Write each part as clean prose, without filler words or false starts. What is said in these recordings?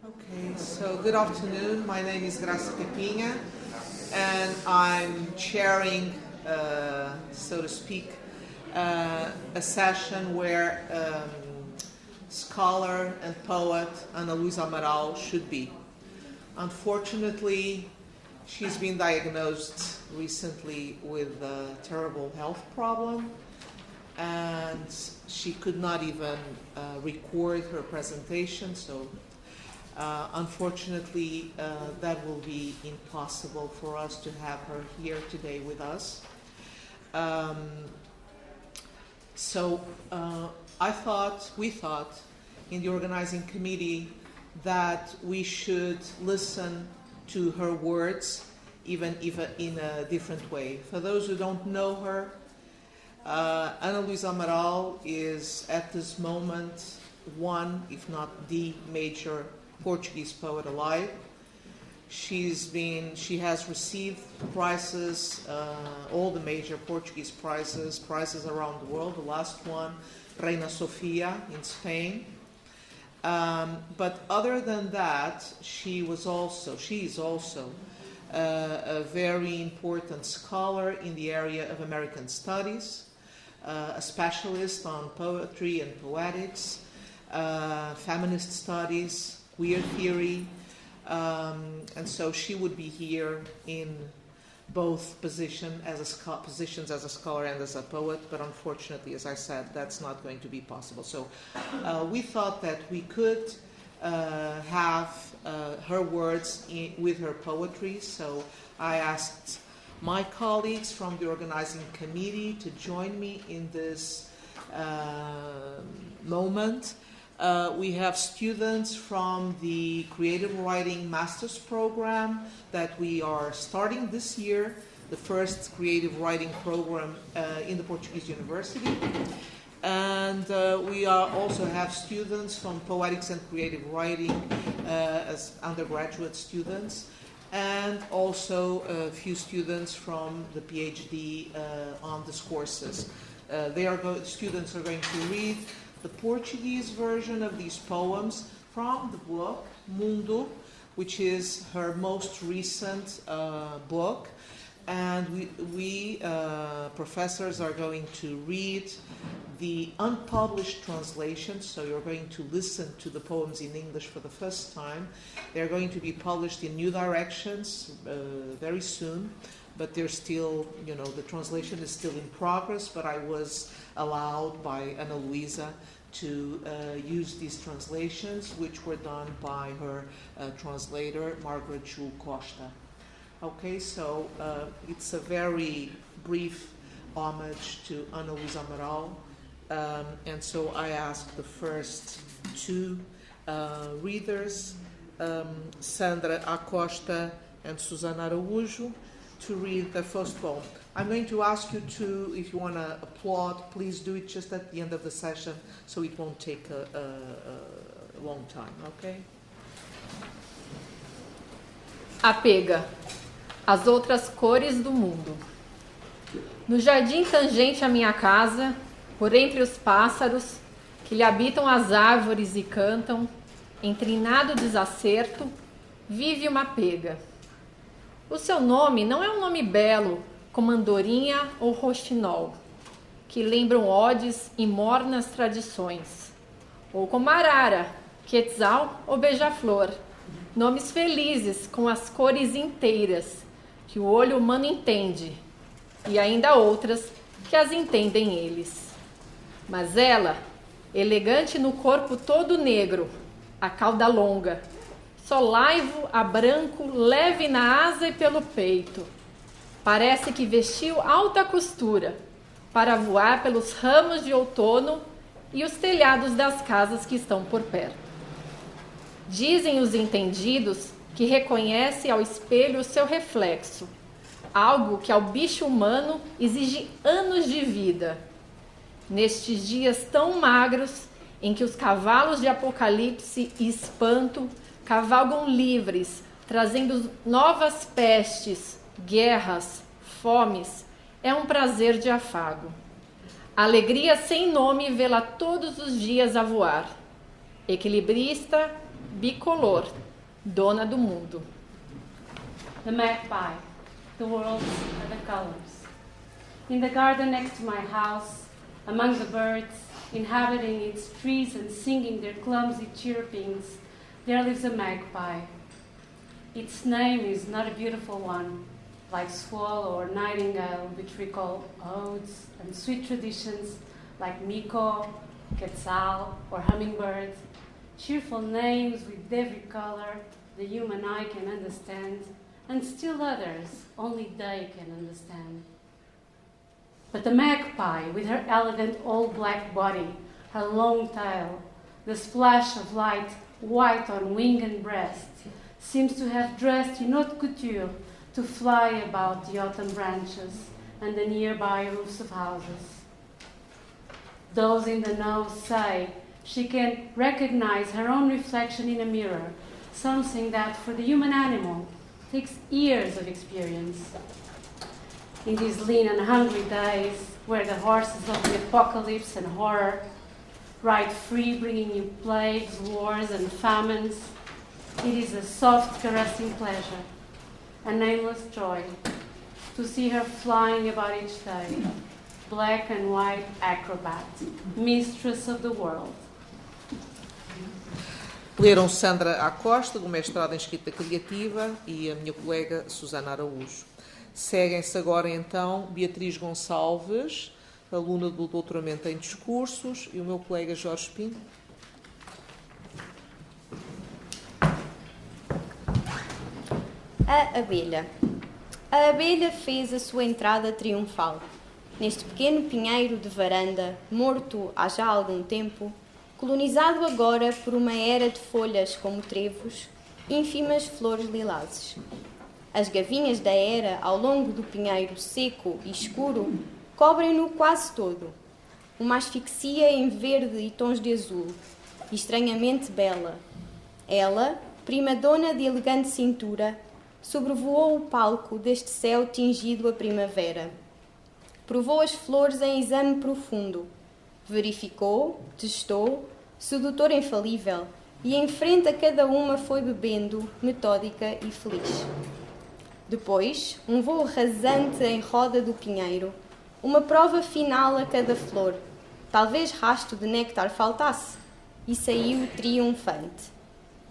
Okay, so good afternoon. My name is Graça Capinha, and I'm chairing, so to speak, a session where scholar and poet Luísa Amaral should be. Unfortunately, she's been diagnosed recently with a terrible health problem, and she could not even record her presentation, so unfortunately that will be impossible for us to have her here today with us. We thought in the organizing committee that we should listen to her words even in a different way. For those who don't know her, Luísa Amaral is at this moment one, if not the major Portuguese poet alive. She has received prizes, all the major Portuguese prizes around the world. The last one, Reina Sofia in Spain. But other than that, she is also a very important scholar in the area of American studies, a specialist on poetry and poetics, feminist studies, queer theory, and so she would be here in both positions as a scholar and as a poet, but unfortunately, as I said, that's not going to be possible. So we thought that we could have her words with her poetry, so I asked my colleagues from the organizing committee to join me in this moment. We have students from the Creative Writing Master's Program that we are starting this year, the first creative writing program in the Portuguese University. And we also have students from Poetics and Creative Writing as undergraduate students, and also a few students from the PhD on these courses. Students are going to read the Portuguese version of these poems from the book Mundo, which is her most recent book, and we professors are going to read the unpublished translation, so you're going to listen to the poems in English for the first time. They're going to be published in New Directions very soon, but they're still, the translation is still in progress, but I was allowed by Luísa to use these translations, which were done by her translator, Margaret Jewel Costa. Okay, so it's a very brief homage to Luísa Amaral, and so I asked the first two readers, Sandra Acosta and Susana Araújo, to read the first poem. I'm going to ask you to, if you want to applaud, please do it just at the end of the session, so it won't take a long time, okay? APEAA, as outras cores do mundo. No jardim tangente à minha casa, por entre os pássaros, que lhe habitam as árvores e cantam, em trinado desacerto, vive uma pega. O seu nome não é um nome belo, como andorinha ou roxinol, que lembram odes e mornas tradições, ou como arara, quetzal ou beija-flor, nomes felizes com as cores inteiras, que o olho humano entende, e ainda outras que as entendem eles. Mas ela, elegante no corpo todo negro, a cauda longa, só laivo a branco leve na asa e pelo peito, parece que vestiu alta costura para voar pelos ramos de outono e os telhados das casas que estão por perto. Dizem os entendidos que reconhece ao espelho o seu reflexo, algo que ao bicho humano exige anos de vida. Nestes dias tão magros em que os cavalos de apocalipse e espanto cavalgam livres, trazendo novas pestes, guerras, fomes, é um prazer de afago. Alegria sem nome vê-la todos os dias a voar. Equilibrista, bicolor, dona do mundo. The magpie, the world's other colors. In the garden next to my house, among the birds, inhabiting its trees and singing their clumsy chirpings, there lives a magpie. Its name is not a beautiful one, like swallow or nightingale, which recall odes and sweet traditions like miko, quetzal, or hummingbird. Cheerful names with every color the human eye can understand, and still others only they can understand. But the magpie, with her elegant all-black body, her long tail, the splash of light white on wing and breast, seems to have dressed in haute couture to fly about the autumn branches and the nearby roofs of houses. Those in the know say she can recognize her own reflection in a mirror, something that for the human animal takes years of experience. In these lean and hungry days, where the horses of the apocalypse and horror ride free, bringing you plagues, wars, and famines, it is a soft, caressing pleasure, a nameless joy, to see her flying about each day, black and white acrobat, mistress of the world. Leram Sandra Acosta, do mestrado em Escrita Criativa, e a minha colega Susana Araújo. Seguem-se agora, então, Beatriz Gonçalves, aluna do doutoramento em discursos, e o meu colega Jorge Pinto. A abelha. A abelha fez a sua entrada triunfal. Neste pequeno pinheiro de varanda, morto há já algum tempo, colonizado agora por uma era de folhas como trevos, ínfimas flores lilazes. As gavinhas da era, ao longo do pinheiro seco e escuro, cobrem-no quase todo. Uma asfixia em verde e tons de azul, estranhamente bela. Ela, prima-dona de elegante cintura, sobrevoou o palco deste céu tingido a primavera. Provou as flores em exame profundo. Verificou, testou, sedutora infalível, e em frente a cada uma foi bebendo, metódica e feliz. Depois, um voo rasante em roda do pinheiro, uma prova final a cada flor, talvez rasto de néctar faltasse, e saiu triunfante.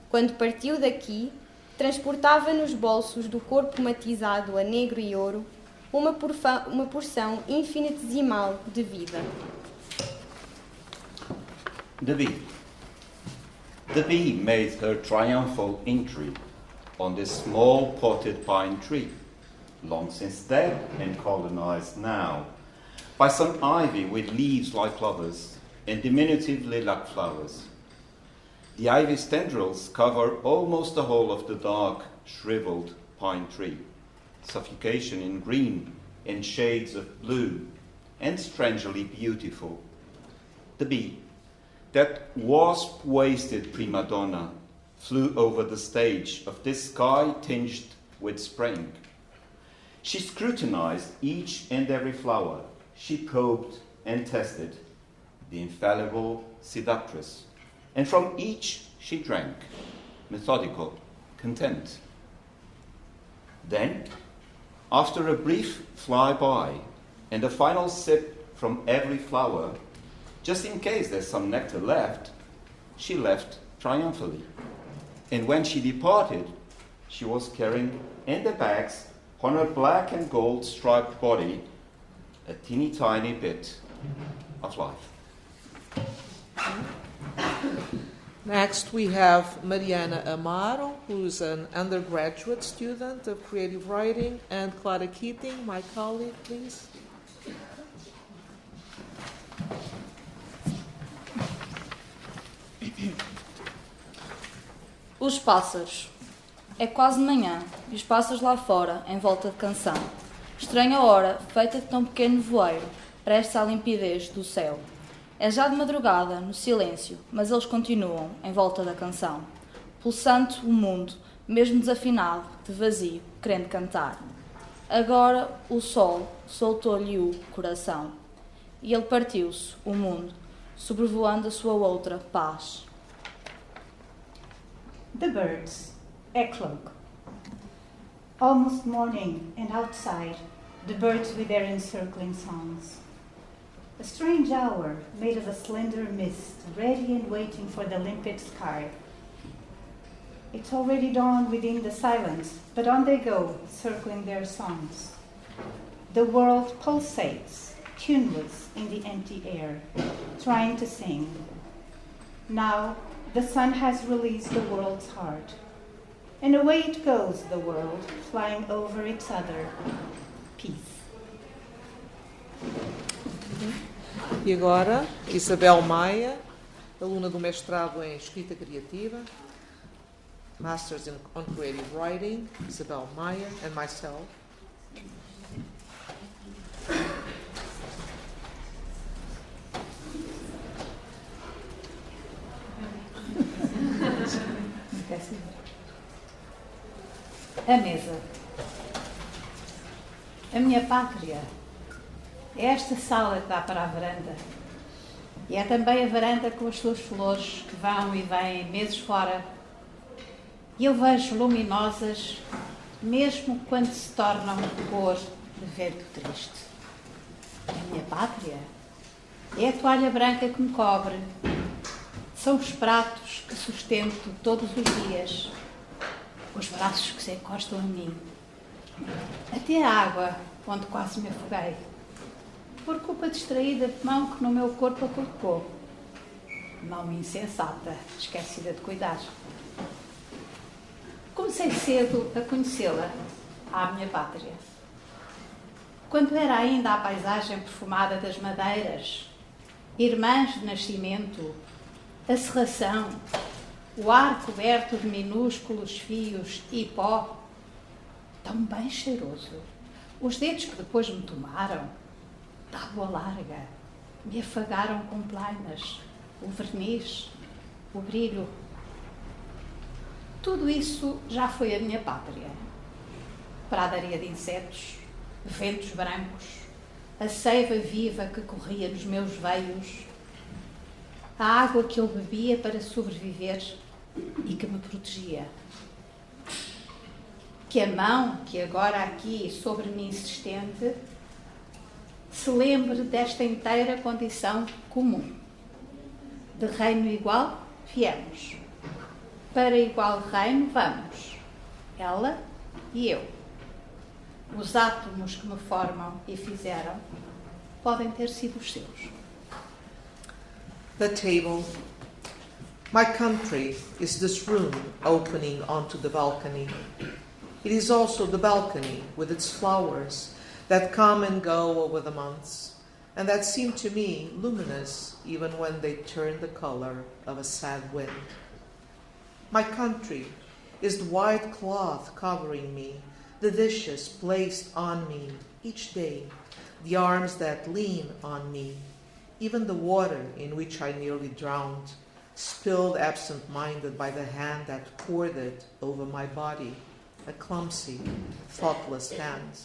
Quando partiu daqui, transportava nos bolsos do corpo matizado a negro e ouro uma porção infinitesimal de vida. The bee. The bee made her triumphal entry on this small potted pine tree, long since dead and colonized now by some ivy with leaves like clovers and diminutive lilac flowers. The ivy's tendrils cover almost the whole of the dark, shriveled pine tree, suffocation in green and shades of blue, and strangely beautiful. The bee, that wasp-waisted prima donna, flew over the stage of this sky tinged with spring. She scrutinized each and every flower. She probed and tested, the infallible seductress, and from each she drank, methodical, content. Then, after a brief flyby and a final sip from every flower, just in case there's some nectar left, she left triumphantly. And when she departed, she was carrying in the bags on her black and gold striped body a teeny tiny bit of life. Next, we have Mariana Amaral, who's an undergraduate student of creative writing, and Clara Keating, my colleague, please. Os pássaros. É quase manhã e os pássaros lá fora, em volta de canção. Estranha hora, feita de tão pequeno voeiro, prestes à limpidez do céu. É já de madrugada, no silêncio, mas eles continuam, em volta da canção. Pulsante o mundo, mesmo desafinado, de vazio, querendo cantar. Agora o sol soltou-lhe o coração. E ele partiu-se, o mundo, sobrevoando a sua outra paz. The birds eclogue. Almost morning, and outside, the birds with their encircling songs. A strange hour made of a slender mist, ready and waiting for the limpid sky. It's already dawn within the silence, but on they go, circling their songs. The world pulsates, tuneless in the empty air, trying to sing. Now, the sun has released the world's heart, and away it goes, the world, flying over its other. Peace. E agora, Isabel Maia, aluna do mestrado em Escrita Criativa, Masters on Creative Writing, Isabel Maia, and myself. A mesa. A minha pátria é esta sala que dá para a varanda. E é também a varanda com as suas flores que vão e vêm meses fora. E eu vejo luminosas, mesmo quando se tornam cor de vento triste. A minha pátria é a toalha branca que me cobre. São os pratos que sustento todos os dias. Os braços que se encostam a mim. Até a água, onde quase me afoguei. Por culpa distraída de mão que no meu corpo a colocou. Mão insensata, esquecida de cuidar. Comecei cedo a conhecê-la, à minha pátria. Quando era ainda a paisagem perfumada das madeiras, irmãs de nascimento, a serração, o ar coberto de minúsculos fios e pó, tão bem cheiroso. Os dedos que depois me tomaram, tábua larga, me afagaram com plainas, o verniz, o brilho. Tudo isso já foi a minha pátria. Pradaria de insetos, ventos brancos, a seiva viva que corria nos meus veios, a água que eu bebia para sobreviver e que me protegia. Que a mão que agora aqui sobre mim se estende se lembre desta inteira condição comum. De reino igual viemos, para igual reino vamos, ela e eu. Os átomos que me formam e fizeram podem ter sido os seus. The table. My country is this room opening onto the balcony. It is also the balcony with its flowers that come and go over the months, and that seem to me luminous even when they turn the color of a sad wind. My country is the white cloth covering me, the dishes placed on me each day, the arms that lean on me, even the water in which I nearly drowned, spilled absent-minded by the hand that poured it over my body, a clumsy, thoughtless hand.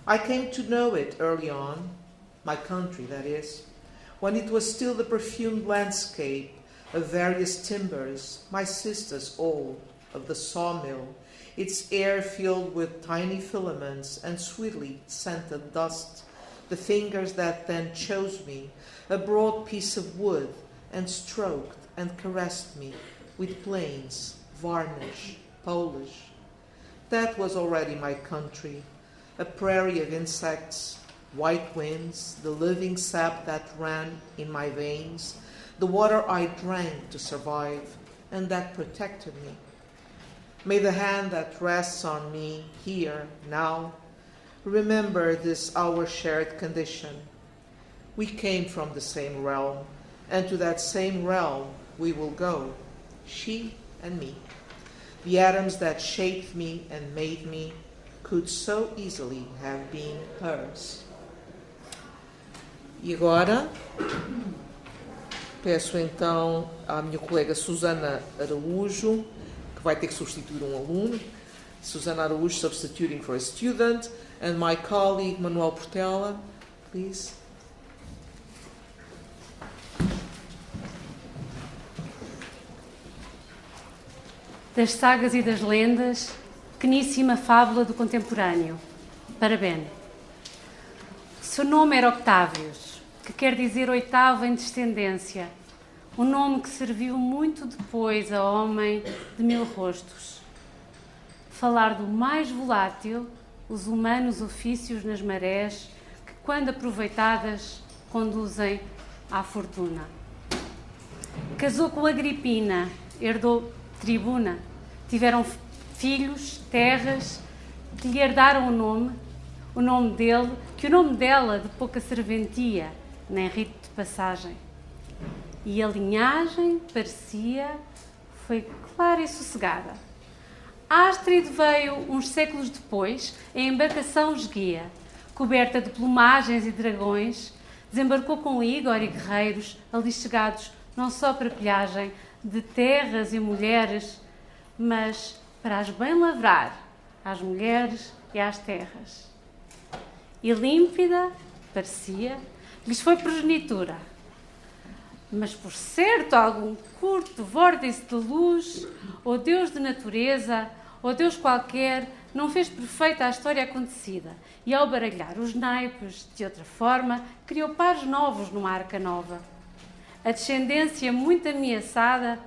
I came to know it early on, my country, that is, when it was still the perfumed landscape of various timbers, my sisters all, of the sawmill, its air filled with tiny filaments and sweetly scented dust, the fingers that then chose me, a broad piece of wood, and stroked and caressed me with planes, varnish, polish. That was already my country, a prairie of insects, white winds, the living sap that ran in my veins, the water I drank to survive, and that protected me. May the hand that rests on me here, now, remember this our shared condition. We came from the same realm, and to that same realm we will go, she and me. The atoms that shaped me and made me could so easily have been hers. E agora, peço então à minha colega Susana Araújo, que vai ter que substituir um aluno, Susana Araújo substituting for a student, and my colleague Manuel Portela, please. das sagas e das lendas, pequeníssima fábula do contemporâneo. Parabéns. Seu nome era Octávios, que quer dizer oitavo em descendência, um nome que serviu muito depois a homem de mil rostos. Falar do mais volátil, os humanos ofícios nas marés, que, quando aproveitadas, conduzem à fortuna. Casou com Agripina, herdou tribuna, tiveram filhos, terras, que lhe herdaram o nome dele, que o nome dela de pouca serventia, nem rito de passagem. E a linhagem, parecia, foi clara e sossegada. Ástride veio, uns séculos depois, em embarcação esguia, coberta de plumagens e dragões, desembarcou com Igor e guerreiros, ali chegados não só para pilhagem de terras e mulheres, mas para as bem lavrar, às mulheres e às terras. E límpida, parecia, lhes foi progenitura. Mas por certo algum curto vórtice de luz, ou Deus de natureza, ou Deus qualquer, não fez perfeita a história acontecida, e ao baralhar os naipes de outra forma, criou pares novos numa arca nova. A descendência muito ameaçada,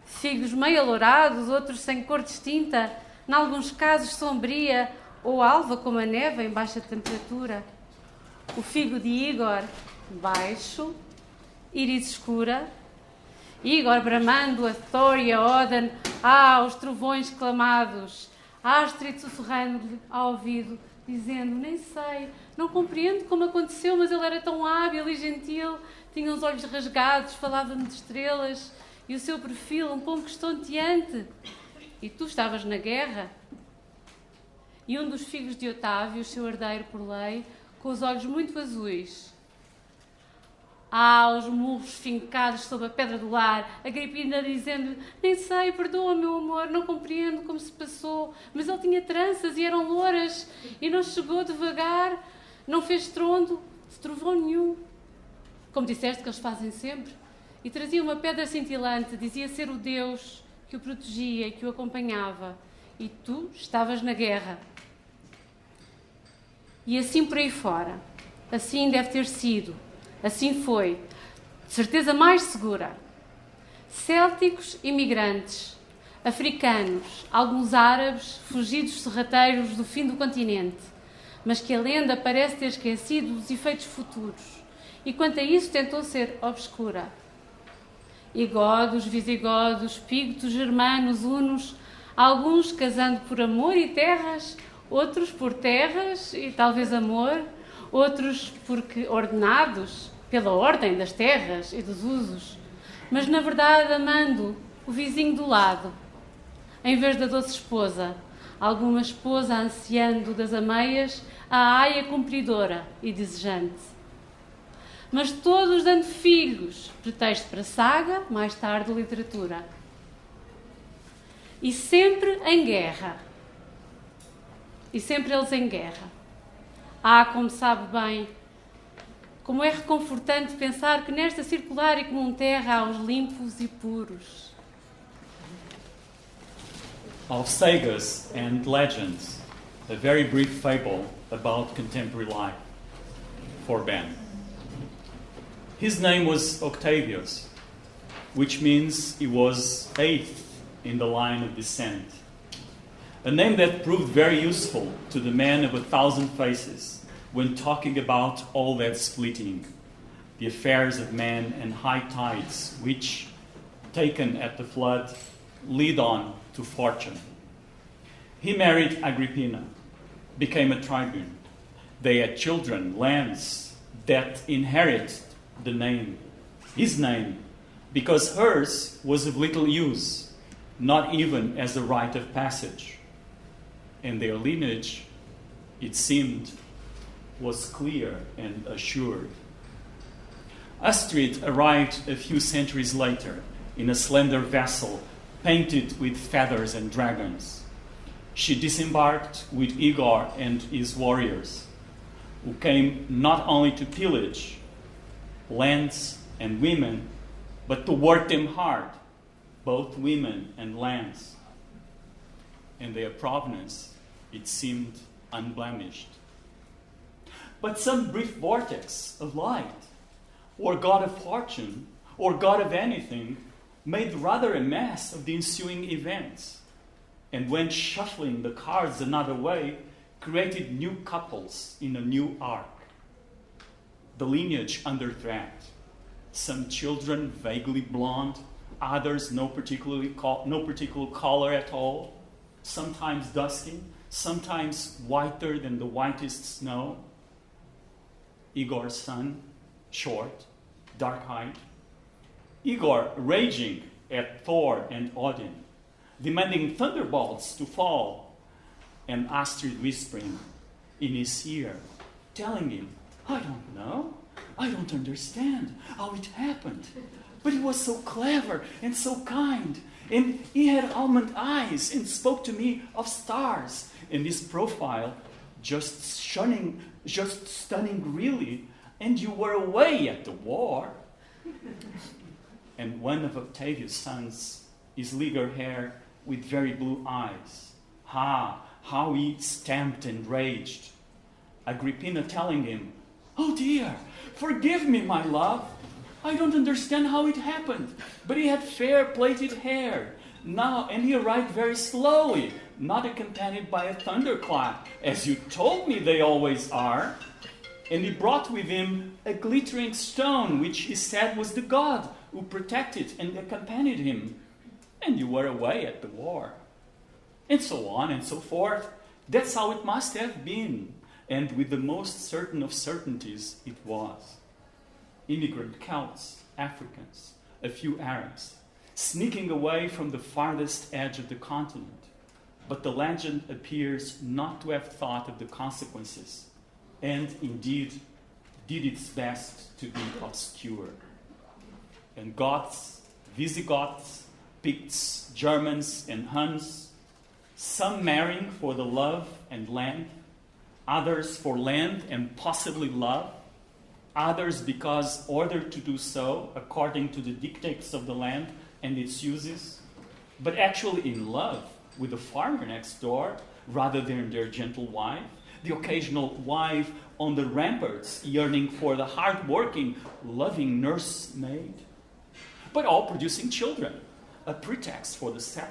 figos meio alourados, outros sem cor distinta, em alguns casos sombria ou alva como a neve em baixa temperatura. O figo de Igor, baixo, íris escura. Igor bramando a Thor e a Odin, os trovões clamados. Astrid sussurrando-lhe ao ouvido, dizendo, nem sei, não compreendo como aconteceu, mas ele era tão hábil e gentil, tinha os olhos rasgados, falava-me de estrelas, e o seu perfil um pouco estonteante. E tu estavas na guerra? E um dos filhos de Otávio, seu herdeiro por lei, com os olhos muito azuis. Os murros fincados sob a pedra do lar, Agripina dizendo, nem sei, perdoa, meu amor, não compreendo como se passou, mas ele tinha tranças e eram louras, e não chegou devagar, não fez trondo, de trovão nenhum. Como disseste que eles fazem sempre. E trazia uma pedra cintilante, dizia ser o Deus que o protegia e que o acompanhava. E tu estavas na guerra. E assim por aí fora. Assim deve ter sido. Assim foi. De certeza mais segura. Célticos imigrantes, africanos, alguns árabes, fugidos serrateiros do fim do continente, mas que a lenda parece ter esquecido os efeitos futuros. E quanto a isso tentou ser obscura. E godos, visigodos, pictos, germanos, hunos, alguns casando por amor e terras, outros por terras e talvez amor, outros porque ordenados pela ordem das terras e dos usos, mas na verdade amando o vizinho do lado, em vez da doce esposa, alguma esposa ansiando das ameias, a aia cumpridora e desejante. Mas todos dando filhos, pretexto para saga, mais tarde literatura. E sempre em guerra. E sempre eles em guerra. Como sabe bem, como é reconfortante pensar que nesta circular e comum terra há os limpos e puros. Of sagas and legends, a very brief fable about contemporary life for Ben. His name was Octavius, which means he was eighth in the line of descent. A name that proved very useful to the man of 1,000 faces when talking about all that's fleeting, the affairs of man and high tides which, taken at the flood, lead on to fortune. He married Agrippina, became a tribune. They had children, lands, that inherit the name, his name, because hers was of little use, not even as a rite of passage. And their lineage, it seemed, was clear and assured. Astrid arrived a few centuries later in a slender vessel painted with feathers and dragons. She disembarked with Igor and his warriors, who came not only to pillage lands and women, but to work them hard, both women and lands. and their provenance, it seemed unblemished. But some brief vortex of light, or god of fortune, or god of anything, made rather a mess of the ensuing events, and went shuffling the cards another way, created new couples in a new arc. The lineage under threat. Some children vaguely blonde, others no particular color at all, sometimes dusky, sometimes whiter than the whitest snow. Igor's son, short, dark-eyed. Igor raging at Thor and Odin, demanding thunderbolts to fall, and Astrid whispering in his ear, telling him, I don't know, I don't understand how it happened, but he was so clever and so kind, and he had almond eyes and spoke to me of stars, and his profile just stunning really, and you were away at the war. And one of Octavius' sons, his leaguer hair with very blue eyes. How he stamped and raged. Agrippina telling him, oh dear, forgive me, my love. I don't understand how it happened. But he had fair plaited hair. Now, and he arrived very slowly, not accompanied by a thunderclap, as you told me they always are. And he brought with him a glittering stone, which he said was the god who protected and accompanied him. And you were away at the war. And so on and so forth. That's how it must have been. And with the most certain of certainties, it was. Immigrant Celts, Africans, a few Arabs, sneaking away from the farthest edge of the continent. But the legend appears not to have thought of the consequences, and indeed did its best to be obscure. And Goths, Visigoths, Picts, Germans, and Huns, some marrying for the love and land, others for land and possibly love, others because ordered to do so according to the dictates of the land and its uses, but actually in love with the farmer next door rather than their gentle wife, the occasional wife on the ramparts yearning for the hard-working, loving nursemaid, but all producing children, a pretext for the settler,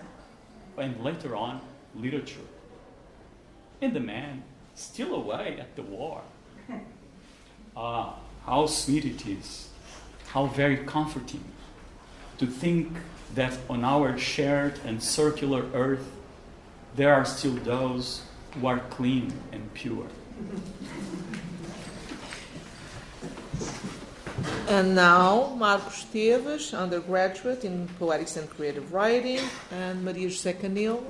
and later on, literature. And the man still away at the war. Ah, how sweet it is, how very comforting to think that on our shared and circular earth there are still those who are clean and pure. And now, Marcos Teves, undergraduate in Poetics and Creative Writing, and Maria José Canil.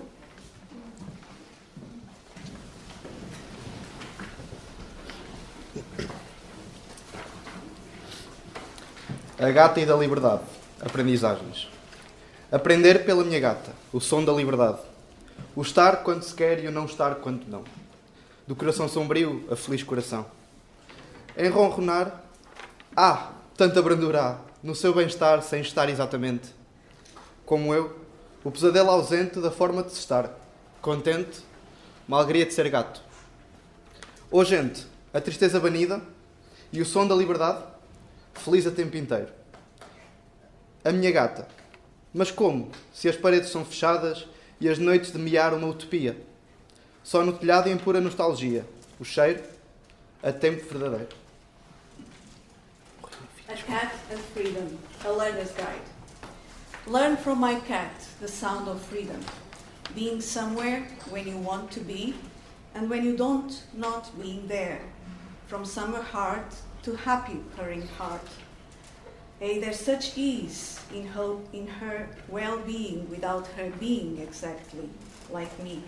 A gata e da liberdade. Aprendizagens. Aprender pela minha gata. O som da liberdade. O estar quando se quer e o não estar quando não. Do coração sombrio, a feliz coração. Em ronronar, tanta brandura há, no seu bem-estar sem estar exatamente. Como eu, o pesadelo ausente da forma de se estar. Contente, uma alegria de ser gato. Ô gente, a tristeza banida e o som da liberdade, feliz a tempo inteiro. A minha gata. Mas como, se as paredes são fechadas e as noites de mear uma utopia? Só no telhado e em pura nostalgia. O cheiro, a tempo verdadeiro. A Cat and Freedom, a learner's guide. Learn from my cat the sound of freedom. Being somewhere when you want to be, and when you don't, not being there. From summer heart to happy purring heart. There's such ease in her well-being without her being exactly like me.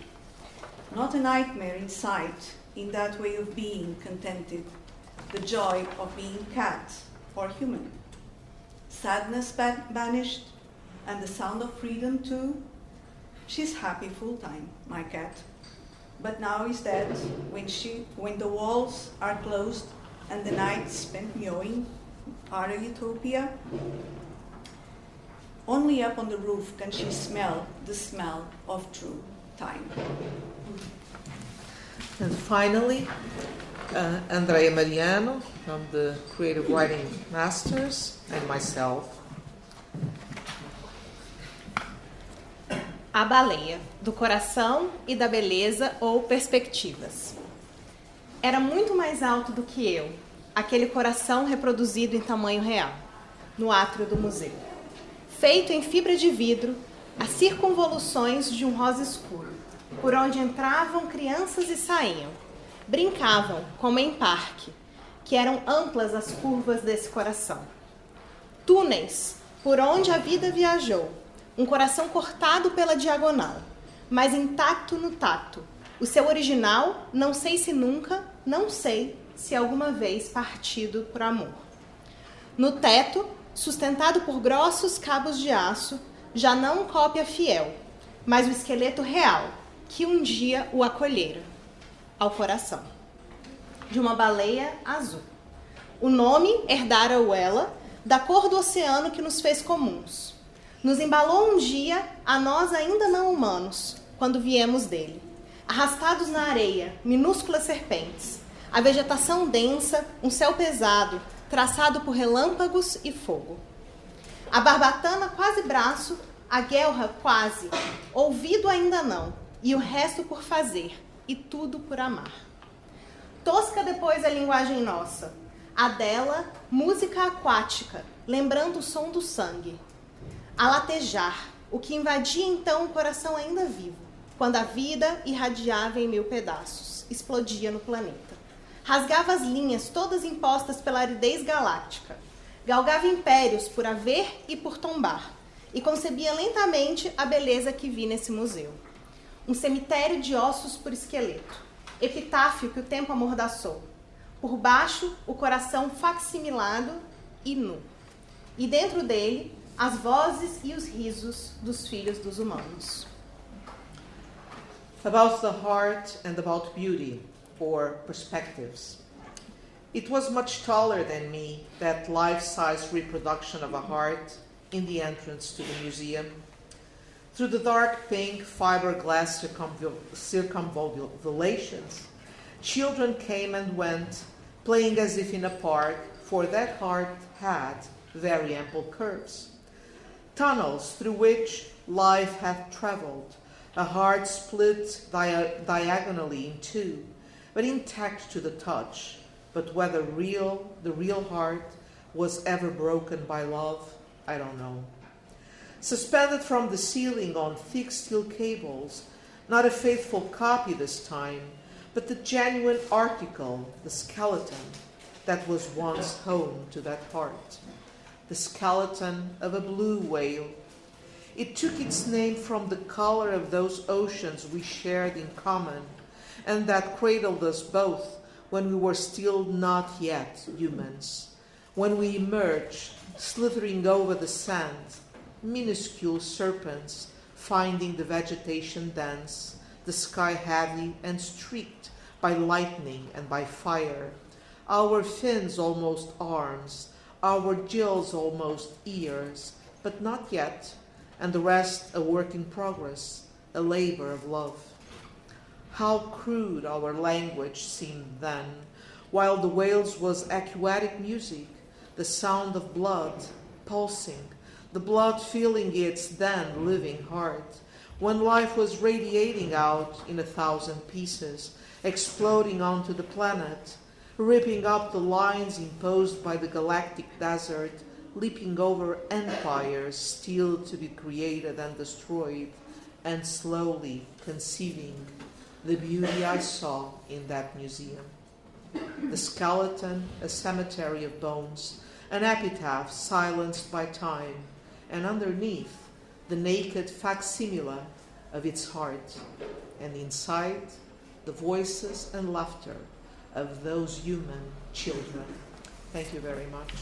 Not a nightmare in sight, in that way of being contented, the joy of being cat or human. Sadness banished, and the sound of freedom too. She's happy full time, my cat. But now is that when the walls are closed and the nights spent mewing are a utopia. Only up on the roof can she smell the smell of true. time. And finally, Andrea Mariano from the Creative Writing Masters and myself. A baleia, do coração e da beleza ou perspectivas. Era muito mais alto do que eu, aquele coração reproduzido em tamanho real, no átrio do museu. Feito em fibra de vidro, as circunvoluções de um rosa escuro, por onde entravam crianças e saíam. Brincavam, como em parque, que eram amplas as curvas desse coração. Túneis, por onde a vida viajou, um coração cortado pela diagonal, mas intacto no tato. O seu original, não sei se nunca, não sei se alguma vez partido por amor. No teto, sustentado por grossos cabos de aço, já não cópia fiel, mas o esqueleto real, que um dia o acolhera, ao coração, de uma baleia azul. O nome herdara-o ela, da cor do oceano que nos fez comuns. Nos embalou um dia, a nós ainda não humanos, quando viemos dele. Arrastados na areia, minúsculas serpentes, a vegetação densa, um céu pesado, traçado por relâmpagos e fogo. A barbatana quase braço, a guelra quase, ouvido ainda não, e o resto por fazer, e tudo por amar. Tosca depois a linguagem nossa, a dela, música aquática, lembrando o som do sangue. A latejar, o que invadia então o coração ainda vivo, quando a vida irradiava em 1000 pedaços, explodia no planeta. Rasgava as linhas todas impostas pela aridez galáctica, galgava impérios por haver e por tombar, e concebia lentamente a beleza que vi nesse museu. Um cemitério de ossos por esqueleto, epitáfio que o tempo amordaçou. Por baixo, o coração facsimilado e nu. E dentro dele, as vozes e os risos dos filhos dos humanos. About the heart and about beauty, or perspectives. It was much taller than me, that life-size reproduction of a heart in the entrance to the museum. Through the dark pink fiberglass circumvallations, children came and went, playing as if in a park, for that heart had very ample curves. Tunnels through which life hath traveled, a heart split diagonally in two, but intact to the touch. But whether the real heart was ever broken by love, I don't know. Suspended from the ceiling on thick steel cables, not a faithful copy this time, but the genuine article, the skeleton, that was once home to that heart. The skeleton of a blue whale. It took its name from the color of those oceans we shared in common, and that cradled us both when we were still not yet humans. When we emerged, slithering over the sand, minuscule serpents, finding the vegetation dense, the sky heavy and streaked by lightning and by fire, our fins almost arms, our gills almost ears, but not yet, and the rest a work in progress, a labor of love. How crude our language seemed then, while the whales was aquatic music, the sound of blood pulsing, the blood filling its then living heart, when life was radiating out in 1,000 pieces, exploding onto the planet, ripping up the lines imposed by the galactic desert, leaping over empires still to be created and destroyed, and slowly conceiving the beauty I saw in that museum. The skeleton, a cemetery of bones, an epitaph silenced by time, and underneath, the naked facsimile of its heart, and inside, the voices and laughter of those human children. Thank you very much.